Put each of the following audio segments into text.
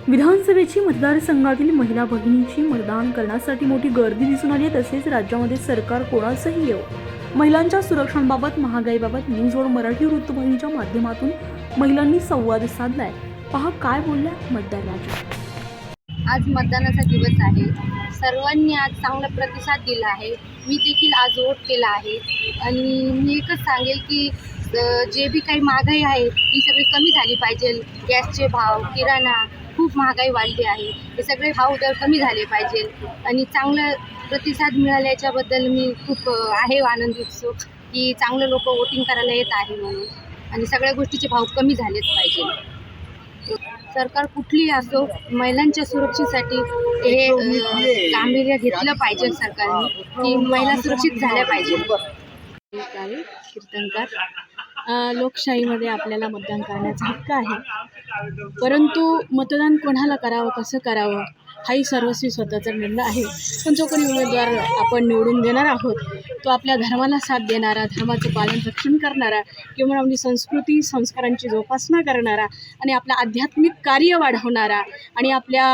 विधानसभेची मतदारसंघातील महिला भगिनींची मतदान करण्यासाठी मोठी गर्दी दिसून आली आहे। तसेच राज्यामध्ये सरकार कोणाचंही येवो, महिलांच्या सुरक्षांबाबत, महागाईबाबत न्यूज वर मराठी वृत्तवाहिनीच्या माध्यमातून महिलांनी संवाद साधलाय। पहा काय बोलल्या मतदार राजा। आज मतदानाचा दिवस आहे। सर्वांनी आज चांगला प्रतिसाद दिला आहे। मी देखील आज वोट केला आहे आणि मी एकच सांगेल की जे बी काही महागाई आहे ती सगळी कमी झाली पाहिजे। गॅसचे भाव, किराणा खूप महागाई वाढली आहे, हे सगळे भाव दर कमी झाले पाहिजे आणि चांगला प्रतिसाद मिळाल्याच्याबद्दल मी खूप आनंदित की चांगले लोक वोटिंग करायला येत आहे म्हणून, आणि सगळ्या गोष्टीचे भाव कमी झालेच पाहिजे। सरकार कुठलीही असो, महिलांच्या सुरक्षेसाठी हे गांभीर्य घेतलं पाहिजे सरकारने की महिला सुरक्षित झाल्या पाहिजे। कीर्तनकार, लोकशाहीमध्ये आपल्याला मतदान करण्याचा हक्क आहे, परंतु मतदान कोणाला करावं, कसं करावं हाही सर्वस्वी स्वतःचा निर्णय आहे। पण जो कोणी उमेदवार आपण निवडून देणार आहोत तो आपल्या धर्माला साथ देणारा, धर्माचं पालन रक्षण करणारा किंवा आपली संस्कृती संस्कारांची जोपासना करणारा आणि आपलं आध्यात्मिक कार्य वाढवणारा आणि आपल्या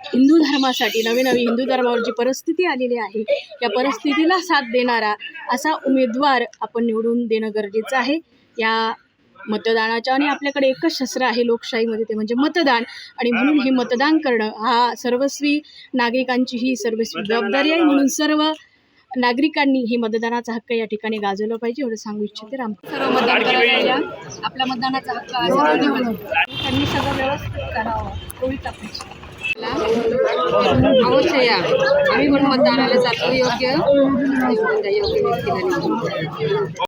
हिंदू धर्मासाठी नवी हिंदू धर्मावर जी परिस्थिती आलेली आहे या परिस्थितीला साथ देणारा असा उमेदवार आपण निवडून देणं गरजेचं आहे या मतदानाच्या। आणि आपल्याकडे एकच शस्त्र आहे लोकशाहीमध्ये, ते म्हणजे मतदान, आणि म्हणून हे मतदान करणं हा सर्वस्वी नागरिकांची ही सर्वस्वी जबाबदारी आहे। म्हणून सर्व नागरिकांनी हे मतदानाचा हक्क या ठिकाणी गाजवलं पाहिजे एवढं सांगू इच्छिते। सर्व मतदान करायला या, आपला मतदानाचा हक्क आहे, त्यांनी सगळं व्यवस्थित करावं एवढीच अपेक्षा। अवश्य या, आम्ही पण मतदानाला जातो योग्य व्यक्तीला।